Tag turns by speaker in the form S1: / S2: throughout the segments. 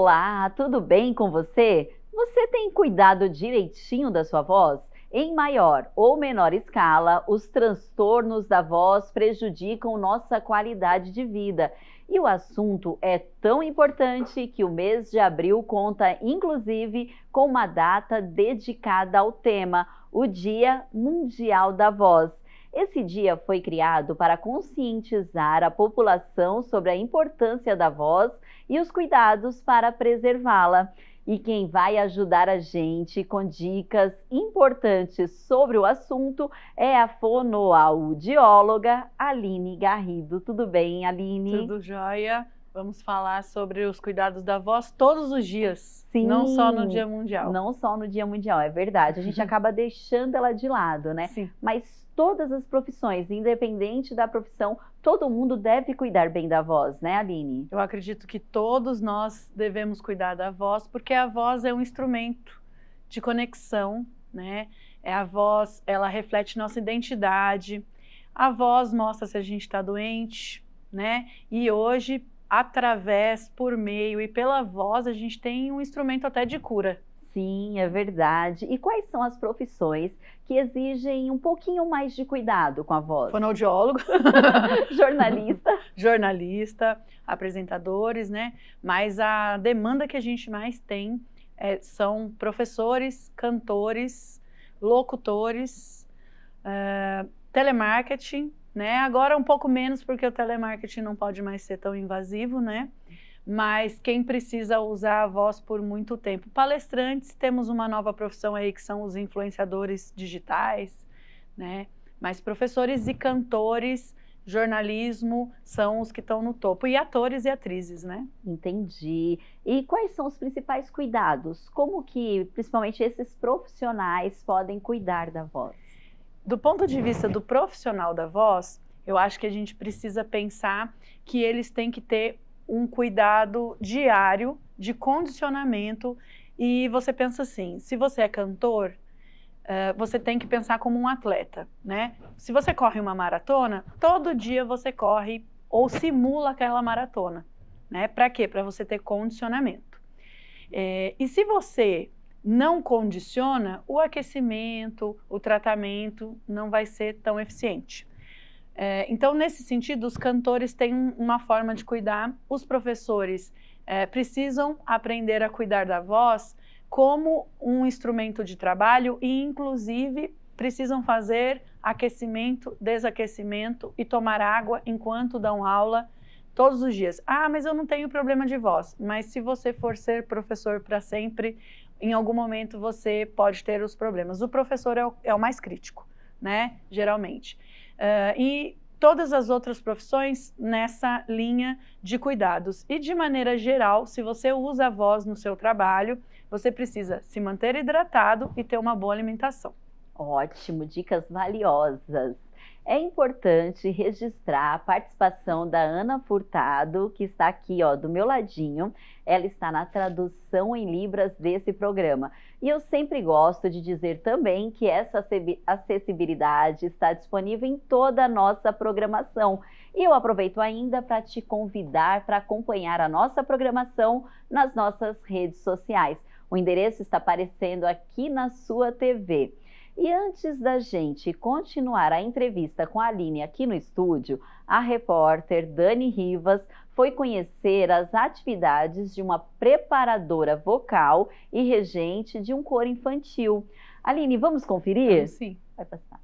S1: Olá, tudo bem com você? Você tem cuidado direitinho da sua voz? Em maior ou menor escala, os transtornos da voz prejudicam nossa qualidade de vida. E o assunto é tão importante que o mês de abril conta, inclusive, com uma data dedicada ao tema, o Dia Mundial da Voz. Esse dia foi criado para conscientizar a população sobre a importância da voz e os cuidados para preservá-la. E quem vai ajudar a gente com dicas importantes sobre o assunto é a fonoaudióloga Aline Garrido. Tudo bem, Aline?
S2: Tudo jóia. Vamos falar sobre os cuidados da voz todos os dias,
S1: Sim,
S2: não só no Dia Mundial.
S1: Não só no Dia Mundial, é verdade. A gente acaba deixando ela de lado, né?
S2: Sim.
S1: Mas todas as profissões, independente da profissão, todo mundo deve cuidar bem da voz, né, Aline?
S2: Eu acredito que todos nós devemos cuidar da voz, porque a voz é um instrumento de conexão, né? A voz, ela reflete nossa identidade. A voz mostra se a gente está doente, né? E hoje, através, por meio e pela voz, a gente tem um instrumento até de cura.
S1: Sim, é verdade. E quais são as profissões que exigem um pouquinho mais de cuidado com a voz?
S2: Fonoaudiólogo,
S1: Jornalista.
S2: Jornalista, apresentadores, né? Mas a demanda que a gente mais tem são professores, cantores, locutores, telemarketing, né? Agora um pouco menos porque o telemarketing não pode mais ser tão invasivo, né? Mas quem precisa usar a voz por muito tempo. Palestrantes, temos uma nova profissão aí que são os influenciadores digitais, né? Mas professores e cantores, jornalismo, são os que estão no topo. E atores e atrizes, né?
S1: Entendi. E quais são os principais cuidados? Como que, principalmente, esses profissionais podem cuidar da voz?
S2: Do ponto de vista do profissional da voz, eu acho que a gente precisa pensar que eles têm que ter um cuidado diário de condicionamento. E você pensa assim, se você é cantor, você tem que pensar como um atleta, né? Se você corre uma maratona, todo dia você corre ou simula aquela maratona, né? Para quê? Para você ter condicionamento. E se você não condiciona, o aquecimento, o tratamento não vai ser tão eficiente. Então, nesse sentido, os cantores têm uma forma de cuidar, os professores precisam aprender a cuidar da voz como um instrumento de trabalho e, inclusive, precisam fazer aquecimento, desaquecimento e tomar água enquanto dão aula todos os dias. Ah, mas eu não tenho problema de voz. Mas se você for ser professor para sempre, em algum momento você pode ter os problemas. O professor é o mais crítico, né? Geralmente. E todas as outras profissões nessa linha de cuidados. E de maneira geral, se você usa a voz no seu trabalho, você precisa se manter hidratado e ter uma boa alimentação.
S1: Ótimo, dicas valiosas. É importante registrar a participação da Ana Furtado, que está aqui, ó, do meu ladinho. Ela está na tradução em Libras desse programa. E eu sempre gosto de dizer também que essa acessibilidade está disponível em toda a nossa programação. E eu aproveito ainda para te convidar para acompanhar a nossa programação nas nossas redes sociais. O endereço está aparecendo aqui na sua TV. E antes da gente continuar a entrevista com a Aline aqui no estúdio, a repórter Dani Rivas foi conhecer as atividades de uma preparadora vocal e regente de um coro infantil. Aline, vamos conferir?
S2: Sim.
S1: Vai passar.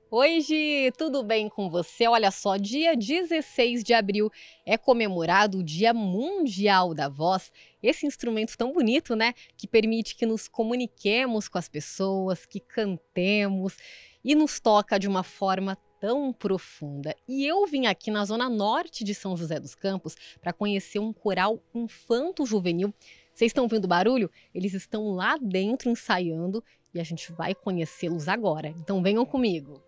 S3: Oi, Gi, tudo bem com você? Olha só, dia 16 de abril é comemorado o Dia Mundial da Voz, esse instrumento tão bonito, né? Que permite que nos comuniquemos com as pessoas, que cantemos e nos toca de uma forma tão profunda. E eu vim aqui na zona norte de São José dos Campos para conhecer um coral infanto-juvenil. Vocês estão ouvindo barulho? Eles estão lá dentro ensaiando e a gente vai conhecê-los agora. Então venham comigo.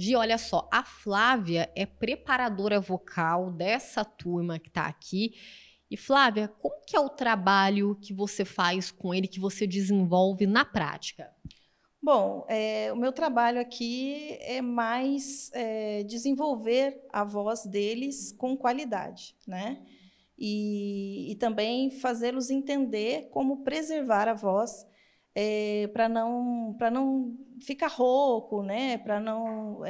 S3: Gi, olha só, a Flávia é preparadora vocal dessa turma que está aqui. E Flávia, como que é o trabalho que você faz com ele, que você desenvolve na prática?
S4: Bom, o meu trabalho aqui é mais desenvolver a voz deles com qualidade, né? E também fazê-los entender como preservar a voz para não ficar rouco, né? Para não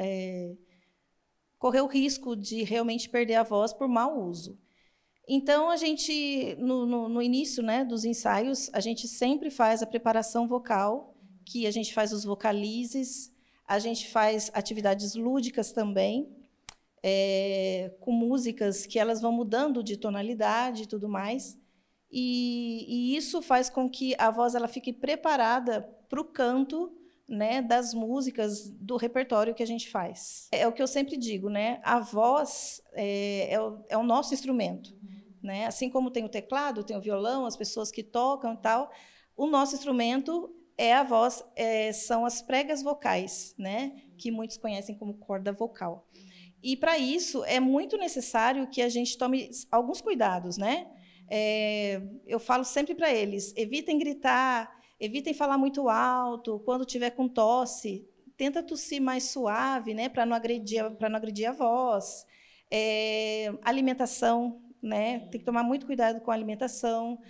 S4: correr o risco de realmente perder a voz por mau uso. Então, a gente, no início, né, dos ensaios, a gente sempre faz a preparação vocal, que a gente faz os vocalizes, a gente faz atividades lúdicas também, com músicas que elas vão mudando de tonalidade e tudo mais. E isso faz com que a voz ela fique preparada para o canto, né, das músicas do repertório que a gente faz. É o que eu sempre digo, né? A voz é o nosso instrumento, né? Assim como tem o teclado, tem o violão, as pessoas que tocam e tal, o nosso instrumento é a voz, são as pregas vocais, né? Que muitos conhecem como corda vocal. E para isso é muito necessário que a gente tome alguns cuidados, né? Eu falo sempre para eles: evitem gritar, evitem falar muito alto. Quando tiver com tosse, tenta tossir mais suave, né? Para não agredir a voz. Alimentação, né? Tem que tomar muito cuidado com a alimentação.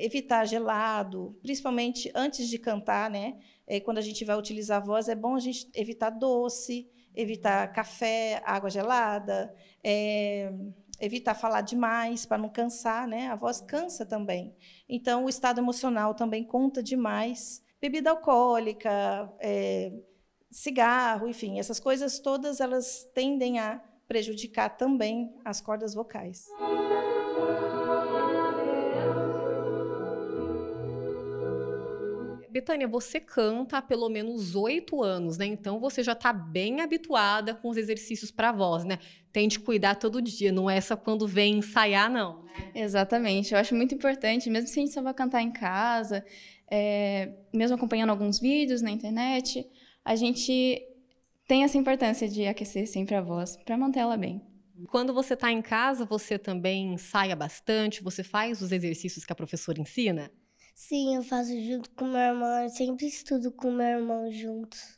S4: Evitar gelado, principalmente antes de cantar, né? Quando a gente vai utilizar a voz, é bom a gente evitar doce, evitar café, água gelada, evitar falar demais para não cansar, né? A voz cansa também. Então, o estado emocional também conta demais. Bebida alcoólica, cigarro, enfim, essas coisas todas elas tendem a prejudicar também as cordas vocais.
S3: Betânia, você canta há pelo menos 8 anos, né? Então você já está bem habituada com os exercícios para a voz, né? Tente cuidar todo dia, não é só quando vem ensaiar, não.
S5: Exatamente, eu acho muito importante, mesmo se a gente só vai cantar em casa, mesmo acompanhando alguns vídeos na internet, a gente tem essa importância de aquecer sempre a voz para manter ela bem.
S3: Quando você está em casa, você também ensaia bastante? Você faz os exercícios que a professora ensina?
S6: Sim, eu faço junto com meu irmão, eu sempre estudo com meu irmão juntos.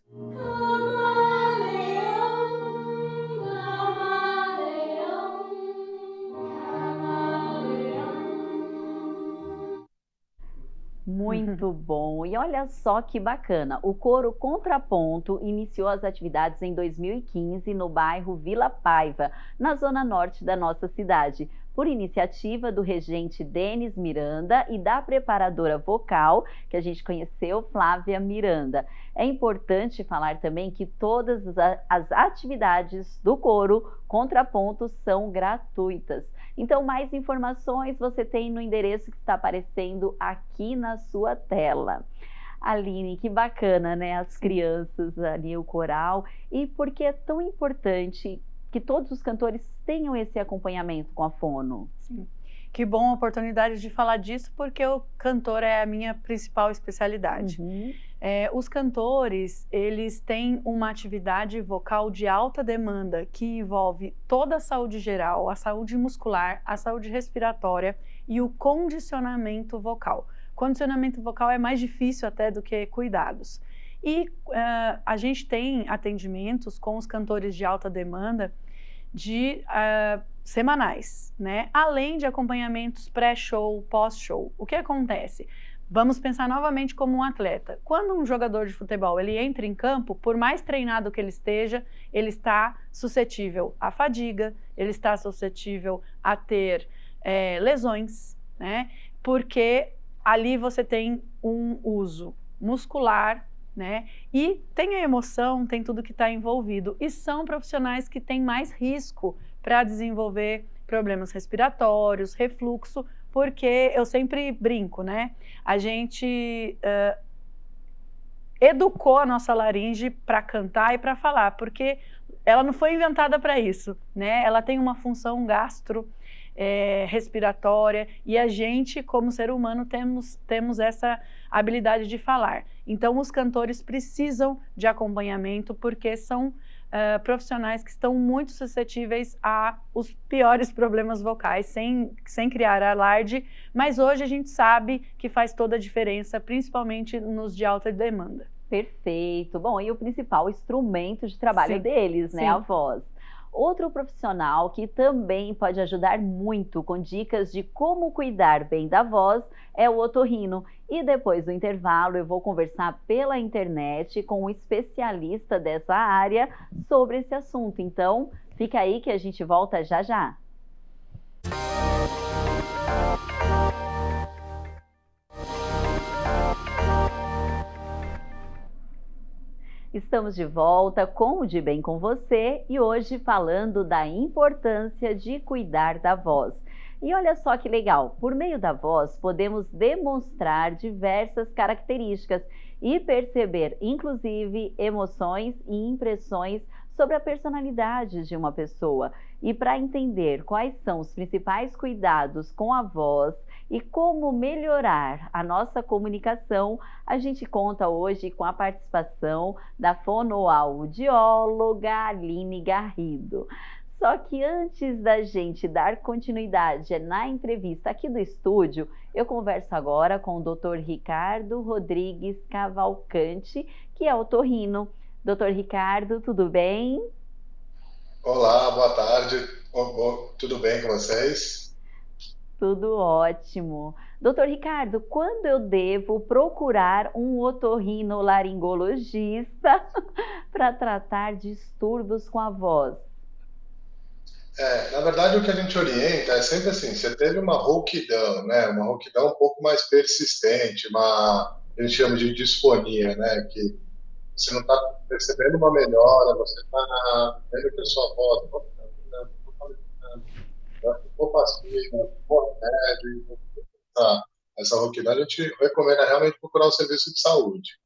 S1: Muito bom. E olha só que bacana. O coro Contraponto iniciou as atividades em 2015 no bairro Vila Paiva, na zona norte da nossa cidade, por iniciativa do regente Denis Miranda e da preparadora vocal, que a gente conheceu, Flávia Miranda. É importante falar também que todas as atividades do coro Contraponto são gratuitas. Então, mais informações você tem no endereço que está aparecendo aqui na sua tela. Aline, que bacana, né? As crianças ali, o coral. E por que é tão importante que todos os cantores tenham esse acompanhamento com a fono?
S2: Sim. Que bom a oportunidade de falar disso, porque o cantor é a minha principal especialidade.
S1: Uhum.
S2: Os cantores, eles têm uma atividade vocal de alta demanda, que envolve toda a saúde geral, a saúde muscular, a saúde respiratória e o condicionamento vocal. Condicionamento vocal é mais difícil até do que cuidados. E a gente tem atendimentos com os cantores de alta demanda semanais, né? Além de acompanhamentos pré-show, pós-show. O que acontece? Vamos pensar novamente como um atleta. Quando um jogador de futebol ele entra em campo, por mais treinado que ele esteja, ele está suscetível à fadiga, ele está suscetível a ter lesões, né? Porque ali você tem um uso muscular, né? E tem a emoção, tem tudo que está envolvido. E são profissionais que têm mais risco para desenvolver problemas respiratórios, refluxo, porque eu sempre brinco, né? A gente educou a nossa laringe para cantar e para falar, porque ela não foi inventada para isso, né? Ela tem uma função respiratória, e a gente, como ser humano, temos essa habilidade de falar. Então, os cantores precisam de acompanhamento, porque são profissionais que estão muito suscetíveis a os piores problemas vocais, sem criar alarde, mas hoje a gente sabe que faz toda a diferença, principalmente nos de alta demanda.
S1: Perfeito. Bom, e o principal instrumento de trabalho
S2: Sim,
S1: deles, né?
S2: sim.
S1: A voz. Outro profissional que também pode ajudar muito com dicas de como cuidar bem da voz é o otorrino. E depois do intervalo eu vou conversar pela internet com um especialista dessa área sobre esse assunto. Então, fica aí que a gente volta já já. Estamos de volta com o De Bem com Você e hoje falando da importância de cuidar da voz. E olha só que legal, por meio da voz podemos demonstrar diversas características e perceber, inclusive, emoções e impressões sobre a personalidade de uma pessoa. E para entender quais são os principais cuidados com a voz e como melhorar a nossa comunicação, a gente conta hoje com a participação da fonoaudióloga Aline Garrido. Só que antes da gente dar continuidade na entrevista aqui do estúdio, eu converso agora com o Dr. Ricardo Rodrigues Cavalcante, que é otorrino. Dr. Ricardo, tudo bem?
S7: Olá, boa tarde. Tudo bem com vocês?
S1: Tudo ótimo. Doutor Ricardo, quando eu devo procurar um otorrinolaringologista para tratar distúrbios com a voz?
S7: Na verdade, o que a gente orienta é sempre assim, você teve uma rouquidão, né? Uma rouquidão um pouco mais persistente, a gente chama de disfonia, né? Que você não está percebendo uma melhora, você está vendo que a sua voz ficou passiva, ficou remédio, essa rouquidão, a gente recomenda realmente procurar um serviço de saúde.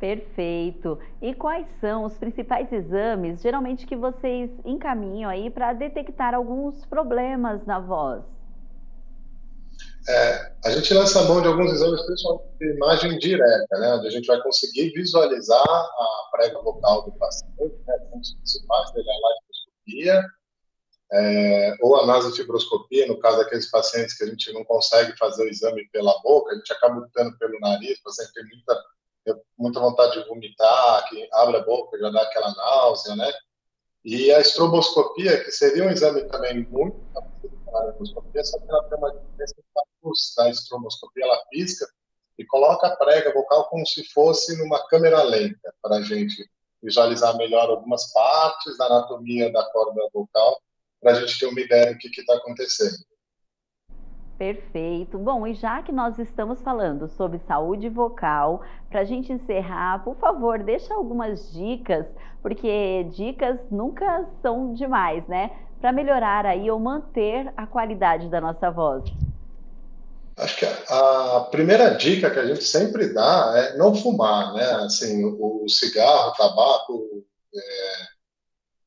S1: Perfeito. E quais são os principais exames, geralmente, que vocês encaminham aí para detectar alguns problemas na voz?
S7: A gente lança mão de alguns exames, principalmente de imagem direta, né? Onde a gente vai conseguir visualizar a prega vocal do paciente, né? Um dos principais dele é a laringoscopia, ou a nasofibroscopia, no caso daqueles pacientes que a gente não consegue fazer o exame pela boca, a gente acaba optando pelo nariz, o paciente tem muita vontade de vomitar, que abre a boca, já dá aquela náusea, né? E a estroboscopia, que seria um exame também muito parecido com a laringoscopia, só que ela tem uma diferença da luz da estroboscopia, ela pisca e coloca a prega vocal como se fosse numa câmera lenta, para a gente visualizar melhor algumas partes da anatomia da corda vocal, para a gente ter uma ideia do que está acontecendo.
S1: Perfeito. Bom, e já que nós estamos falando sobre saúde vocal, para a gente encerrar, por favor, deixa algumas dicas, porque dicas nunca são demais, né? Para melhorar aí ou manter a qualidade da nossa voz.
S7: Acho que a primeira dica que a gente sempre dá é não fumar, né? Assim, o cigarro, o tabaco,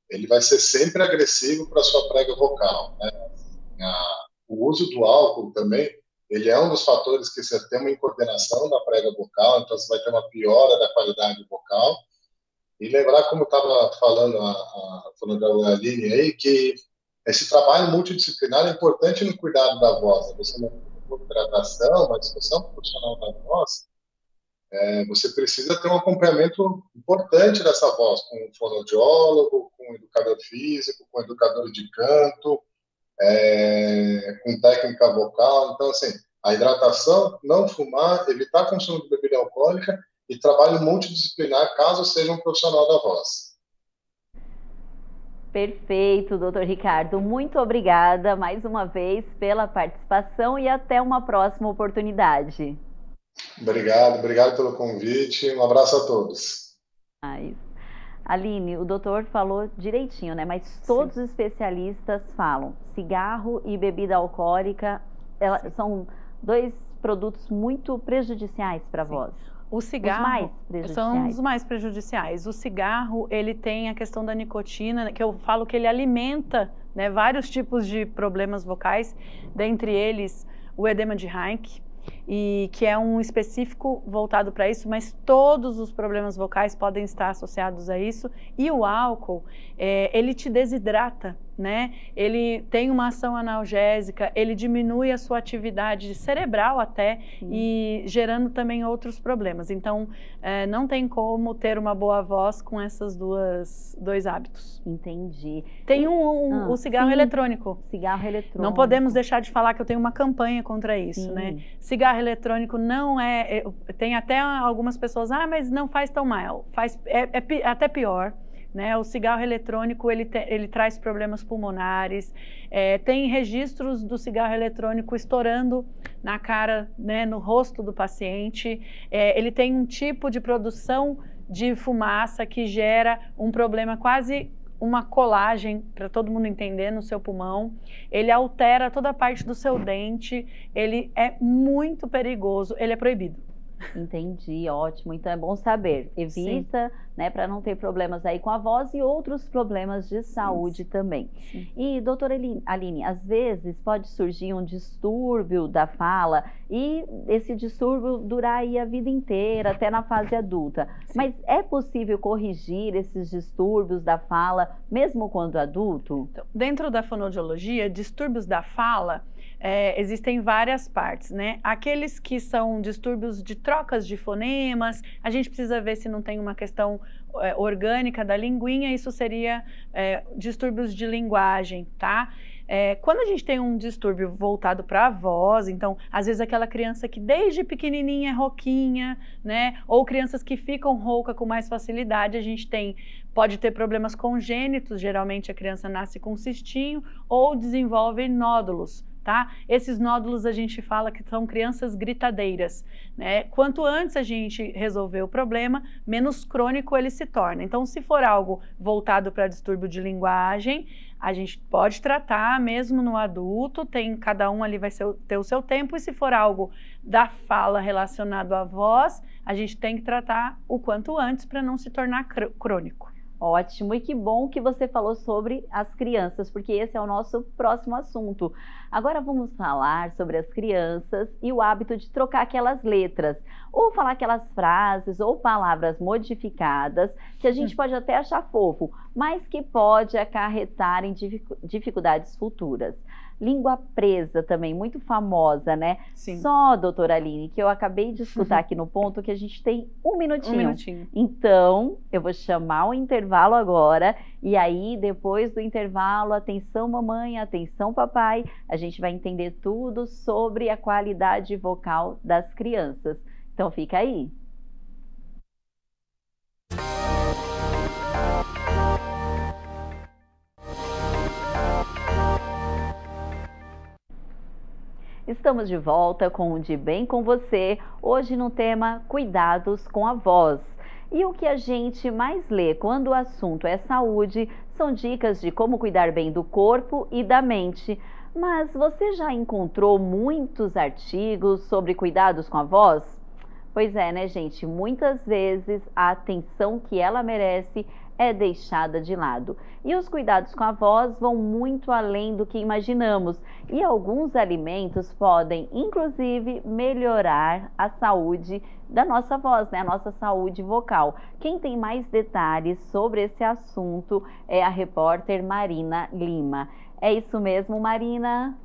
S7: ele vai ser sempre agressivo para a sua prega vocal, né? O uso do álcool também, ele é um dos fatores que você tem uma incoordenação da prega vocal, então você vai ter uma piora da qualidade vocal. E lembrar, como estava falando a Aline aí, que esse trabalho multidisciplinar é importante no cuidado da voz. Você não tem uma hidratação, uma discussão profissional da voz, você precisa ter um acompanhamento importante dessa voz, com um fonoaudiólogo, com um educador físico, com um educador de canto, com técnica vocal. Então, assim, a hidratação, não fumar, evitar consumo de bebida alcoólica e trabalho multidisciplinar, caso seja um profissional da voz.
S1: Perfeito, doutor Ricardo. Muito obrigada mais uma vez pela participação e até uma próxima oportunidade.
S7: Obrigado pelo convite. Um abraço a todos.
S1: Aline, o doutor falou direitinho, né? Mas todos os especialistas falam, cigarro e bebida alcoólica são dois produtos muito prejudiciais para a voz.
S2: O cigarro
S1: são
S2: os mais prejudiciais. O cigarro, ele tem a questão da nicotina, que eu falo que ele alimenta, né, vários tipos de problemas vocais, dentre eles o edema de Heinck. e que é um específico voltado para isso, mas todos os problemas vocais podem estar associados a isso. E o álcool, ele te desidrata, né? Ele tem uma ação analgésica, ele diminui a sua atividade cerebral até, e gerando também outros problemas. Então, não tem como ter uma boa voz com esses dois hábitos.
S1: Entendi.
S2: Tem o cigarro eletrônico.
S1: Cigarro eletrônico.
S2: Não podemos deixar de falar que eu tenho uma campanha contra isso, né? Cigarro eletrônico não tem até algumas pessoas, mas não faz tão mal, é até pior. Né? O cigarro eletrônico, ele traz problemas pulmonares, tem registros do cigarro eletrônico estourando na cara, né, no rosto do paciente, ele tem um tipo de produção de fumaça que gera um problema quase uma colagem, para todo mundo entender, no seu pulmão, ele altera toda a parte do seu dente, ele é muito perigoso, ele é proibido.
S1: Entendi, ótimo. Então é bom saber. Evita, né, para não ter problemas aí com a voz e outros problemas de saúde também. Sim. E, doutora Aline, às vezes pode surgir um distúrbio da fala e esse distúrbio durar aí a vida inteira, até na fase adulta. Sim. Mas é possível corrigir esses distúrbios da fala, mesmo quando adulto?
S2: Então, dentro da fonoaudiologia, distúrbios da fala, existem várias partes, né? Aqueles que são distúrbios de trocas de fonemas, a gente precisa ver se não tem uma questão orgânica da linguinha, isso seria distúrbios de linguagem, tá? Quando a gente tem um distúrbio voltado para a voz, então, às vezes aquela criança que desde pequenininha é rouquinha, né? Ou crianças que ficam rouca com mais facilidade, a gente pode ter problemas congênitos, geralmente a criança nasce com um cistinho ou desenvolve nódulos. Tá? Esses nódulos a gente fala que são crianças gritadeiras, né? Quanto antes a gente resolver o problema, menos crônico ele se torna. Então, se for algo voltado para distúrbio de linguagem, a gente pode tratar mesmo no adulto, cada um ali vai ter o seu tempo, e se for algo da fala relacionado à voz, a gente tem que tratar o quanto antes para não se tornar crônico.
S1: Ótimo, e que bom que você falou sobre as crianças, porque esse é o nosso próximo assunto. Agora vamos falar sobre as crianças e o hábito de trocar aquelas letras, ou falar aquelas frases ou palavras modificadas que a gente pode até achar fofo, mas que pode acarretar em dificuldades futuras. Língua presa também, muito famosa, né?
S2: Sim.
S1: Só, doutora Aline, que eu acabei de escutar aqui no ponto que a gente tem um minutinho.
S2: Um minutinho.
S1: Então, eu vou chamar o intervalo agora, e aí, depois do intervalo, atenção mamãe, atenção papai, a gente vai entender tudo sobre a qualidade vocal das crianças. Então, fica aí. Estamos de volta com o De Bem com Você, hoje no tema Cuidados com a Voz. E o que a gente mais lê quando o assunto é saúde são dicas de como cuidar bem do corpo e da mente. Mas você já encontrou muitos artigos sobre cuidados com a voz? Pois é, né, gente? Muitas vezes a atenção que ela merece é deixada de lado. E os cuidados com a voz vão muito além do que imaginamos. E alguns alimentos podem, inclusive, melhorar a saúde da nossa voz, né? A nossa saúde vocal. Quem tem mais detalhes sobre esse assunto é a repórter Marina Lima. É isso mesmo, Marina?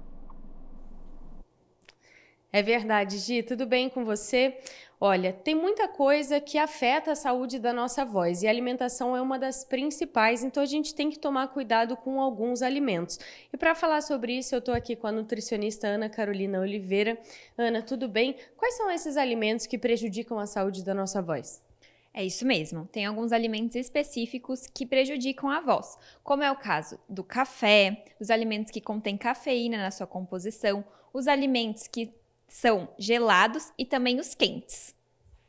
S8: É verdade, Gi. Tudo bem com você? Olha, tem muita coisa que afeta a saúde da nossa voz e a alimentação é uma das principais, então a gente tem que tomar cuidado com alguns alimentos. E para falar sobre isso, eu estou aqui com a nutricionista Ana Carolina Oliveira. Ana, tudo bem? Quais são esses alimentos que prejudicam a saúde da nossa voz?
S9: É isso mesmo, tem alguns alimentos específicos que prejudicam a voz, como é o caso do café, os alimentos que contêm cafeína na sua composição, os alimentos que são gelados e também os quentes.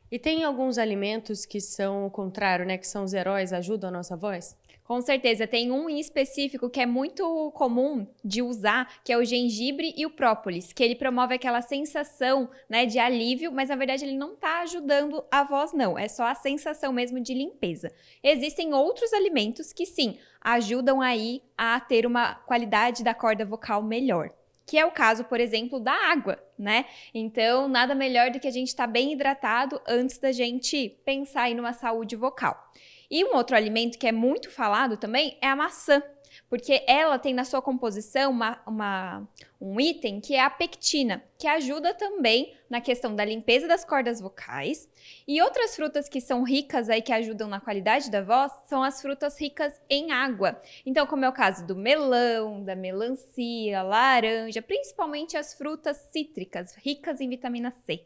S8: E tem alguns alimentos que são o contrário, né? Que são os heróis, ajudam a nossa voz?
S9: Com certeza, tem um em específico que é muito comum de usar, que é o gengibre e o própolis, que ele promove aquela sensação, né, de alívio, mas na verdade ele não está ajudando a voz não, é só a sensação mesmo de limpeza. Existem outros alimentos que sim, ajudam aí a ter uma qualidade da corda vocal melhor. que é o caso, por exemplo, da água, né? Então, nada melhor do que a gente estar bem hidratado antes da gente pensar em uma saúde vocal. E um outro alimento que é muito falado também é a maçã, porque ela tem na sua composição um item que é a pectina, que ajuda também na questão da limpeza das cordas vocais. E outras frutas que são ricas aí, que ajudam na qualidade da voz, são as frutas ricas em água. Então, como é o caso do melão, da melancia, laranja, principalmente as frutas cítricas, ricas em vitamina C.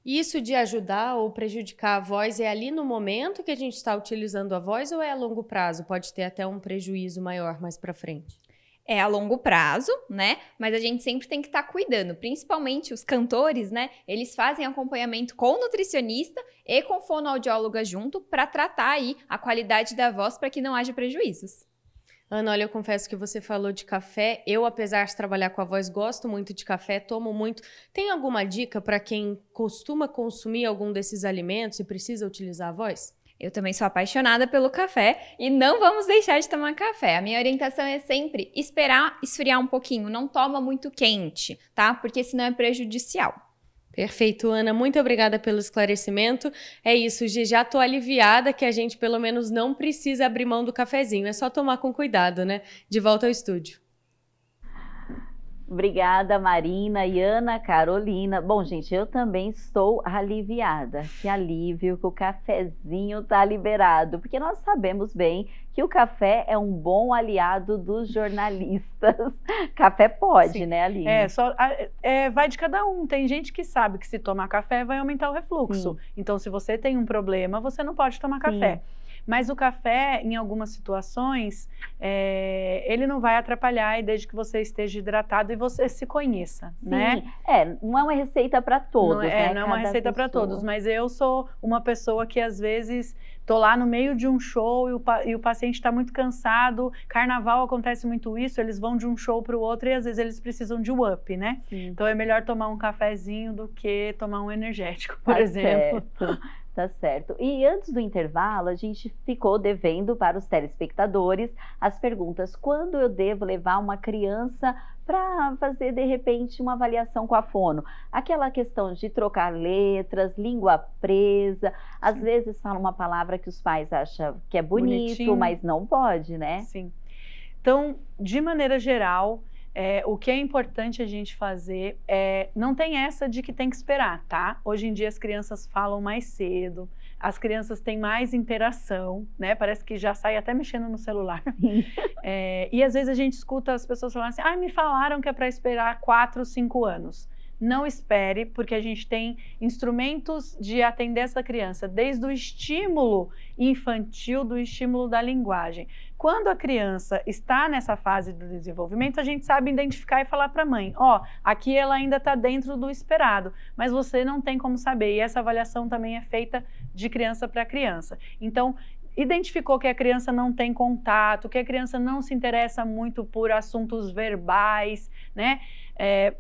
S8: Isso de ajudar ou prejudicar a voz é ali no momento que a gente está utilizando a voz ou é a longo prazo? Pode ter até um prejuízo maior mais para frente.
S9: É a longo prazo, né? Mas a gente sempre tem que estar cuidando, principalmente os cantores, né? Eles fazem acompanhamento com o nutricionista e com fonoaudióloga junto para tratar aí a qualidade da voz para que não haja prejuízos.
S8: Ana, olha, eu confesso que você falou de café. Eu, apesar de trabalhar com a voz, gosto muito de café, tomo muito. Tem alguma dica para quem costuma consumir algum desses alimentos e precisa utilizar a voz?
S9: Eu também sou apaixonada pelo café e não vamos deixar de tomar café. A minha orientação é sempre esperar esfriar um pouquinho, não toma muito quente, tá? Porque senão é prejudicial.
S8: Perfeito, Ana. Muito obrigada pelo esclarecimento. É isso, Gi, já tô aliviada que a gente pelo menos não precisa abrir mão do cafezinho. É só tomar com cuidado, né? De volta ao estúdio.
S1: Obrigada, Marina e Ana Carolina. Bom, gente, eu também estou aliviada. Que alívio que o cafezinho tá liberado, porque nós sabemos bem que o café é um bom aliado dos jornalistas. Café pode, sim, né, Aline?
S2: Vai de cada um. Tem gente que sabe que se tomar café vai aumentar o refluxo. Sim. Então, se você tem um problema, você não pode tomar café. Sim. Mas o café, em algumas situações, ele não vai atrapalhar, e desde que você esteja hidratado e você se conheça, sim, né?
S1: Não é uma receita para todos, né?
S2: Não é uma receita para todos, mas eu sou uma pessoa que às vezes tô lá no meio de um show e o paciente está muito cansado. Carnaval acontece muito isso, eles vão de um show para o outro e às vezes eles precisam de um up, né? Sim. Então é melhor tomar um cafezinho do que tomar um energético, por exemplo.
S1: Certo. Tá certo. E antes do intervalo, a gente ficou devendo para os telespectadores as perguntas: quando eu devo levar uma criança para fazer, de repente, uma avaliação com a fono? Aquela questão de trocar letras, língua presa, às vezes fala uma palavra que os pais acham que é bonito, mas não pode, né?
S2: Sim. Então, de maneira geral, o que é importante a gente fazer não tem essa de que tem que esperar, tá? Hoje em dia as crianças falam mais cedo, as crianças têm mais interação, né? Parece que já sai até mexendo no celular. E às vezes a gente escuta as pessoas falando assim: me falaram que é para esperar 4, 5 anos. Não espere, porque a gente tem instrumentos de atender essa criança, desde o estímulo infantil, do estímulo da linguagem. Quando a criança está nessa fase do desenvolvimento, a gente sabe identificar e falar para a mãe: aqui ela ainda está dentro do esperado, mas você não tem como saber. E essa avaliação também é feita de criança para criança. Então, identificou que a criança não tem contato, que a criança não se interessa muito por assuntos verbais, né?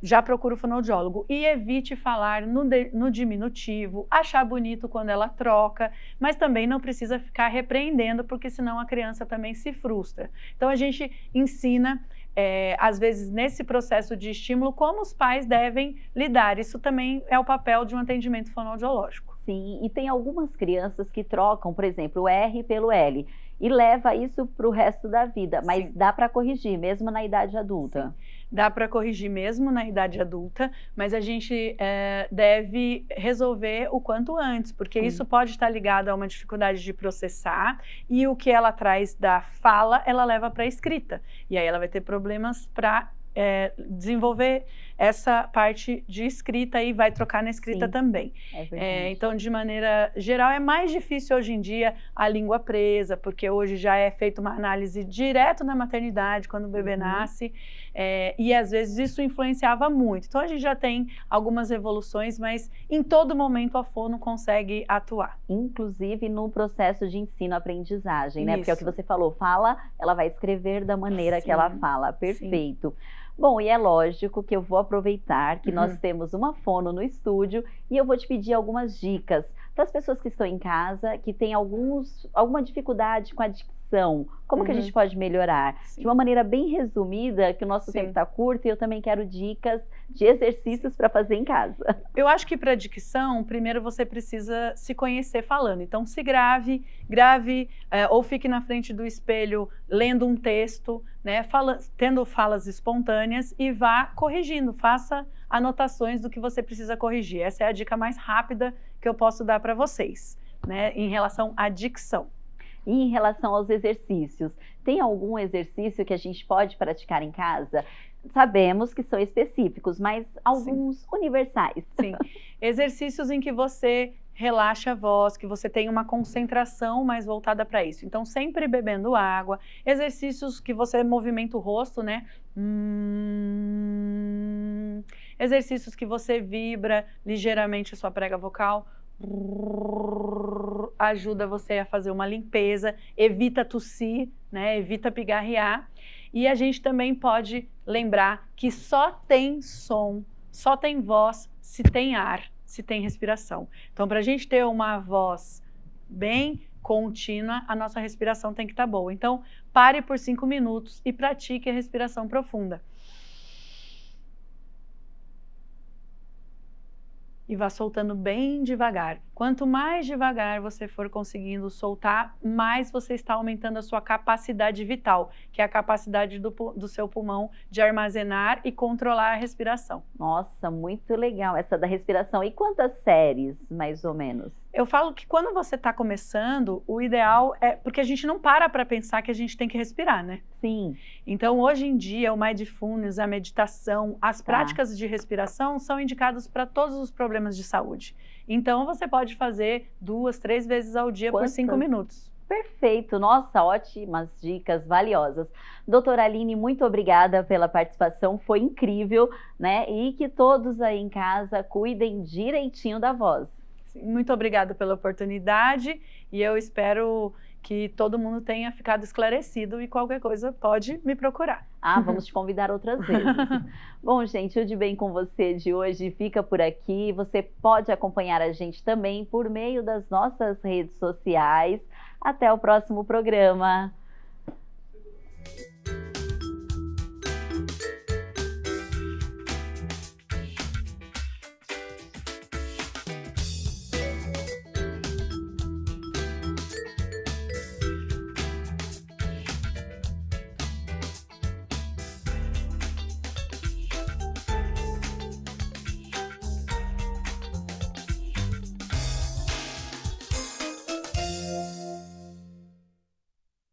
S2: Já procura o fonoaudiólogo e evite falar no diminutivo, achar bonito quando ela troca, mas também não precisa ficar repreendendo, porque senão a criança também se frustra. Então a gente ensina, às vezes nesse processo de estímulo, como os pais devem lidar. Isso também é o papel de um atendimento fonoaudiológico.
S1: Sim, e tem algumas crianças que trocam, por exemplo, o R pelo L e leva isso para o resto da vida, mas sim, dá para corrigir mesmo na idade adulta.
S2: Sim. Dá para corrigir mesmo na idade adulta, mas a gente deve resolver o quanto antes, porque isso pode estar ligado a uma dificuldade de processar, e o que ela traz da fala, ela leva para a escrita. E aí ela vai ter problemas para desenvolver essa parte de escrita e vai trocar na escrita, sim, também. Então, de maneira geral, é mais difícil hoje em dia a língua presa, porque hoje já é feita uma análise direto na maternidade, quando o bebê nasce, e às vezes isso influenciava muito. Então, a gente já tem algumas evoluções, mas em todo momento a fono consegue atuar.
S1: Inclusive no processo de ensino-aprendizagem, né? Porque é o que você falou, fala, ela vai escrever da maneira, sim, que ela fala. Perfeito. Sim. Bom, e é lógico que eu vou aproveitar que nós temos uma fono no estúdio e eu vou te pedir algumas dicas para as pessoas que estão em casa, que têm alguma dificuldade com a dicção, como que a gente pode melhorar?
S2: Sim.
S1: De uma maneira bem resumida, que o nosso tempo está curto e eu também quero dicas de exercícios para fazer em casa.
S2: Eu acho que para dicção, primeiro você precisa se conhecer falando. Então, se grave ou fique na frente do espelho lendo um texto, né, tendo falas espontâneas e vá corrigindo. Faça anotações do que você precisa corrigir. Essa é a dica mais rápida que eu posso dar para vocês, né, em relação à dicção.
S1: E em relação aos exercícios, tem algum exercício que a gente pode praticar em casa? Sabemos que são específicos, mas alguns universais.
S2: Sim, exercícios em que você relaxa a voz, que você tem uma concentração mais voltada para isso. Então, sempre bebendo água, exercícios que você movimenta o rosto, né? Exercícios que você vibra ligeiramente a sua prega vocal. Ajuda você a fazer uma limpeza, evita tossir, né? Evita pigarrear. E a gente também pode lembrar que só tem som, só tem voz se tem ar, se tem respiração. Então, para a gente ter uma voz bem contínua, a nossa respiração tem que estar boa. Então, pare por 5 minutos e pratique a respiração profunda. E vá soltando bem devagar. Quanto mais devagar você for conseguindo soltar, mais você está aumentando a sua capacidade vital, que é a capacidade do seu pulmão de armazenar e controlar a respiração.
S1: Nossa, muito legal essa da respiração. E quantas séries, mais ou menos?
S2: Eu falo que quando você está começando, o ideal é... Porque a gente não para pensar que a gente tem que respirar, né?
S1: Sim.
S2: Então, hoje em dia, o mindfulness, a meditação, as práticas de respiração são indicadas para todos os problemas de saúde. Então, você pode fazer 2, 3 vezes ao dia por 5 minutos.
S1: Perfeito. Nossa, ótimas dicas, valiosas. Doutora Aline, muito obrigada pela participação, foi incrível, né? E que todos aí em casa cuidem direitinho da voz.
S2: Muito obrigada pela oportunidade e eu espero que todo mundo tenha ficado esclarecido e qualquer coisa pode me procurar.
S1: Ah, vamos te convidar outras vezes. Bom, gente, o De Bem com Você de hoje fica por aqui. Você pode acompanhar a gente também por meio das nossas redes sociais. Até o próximo programa.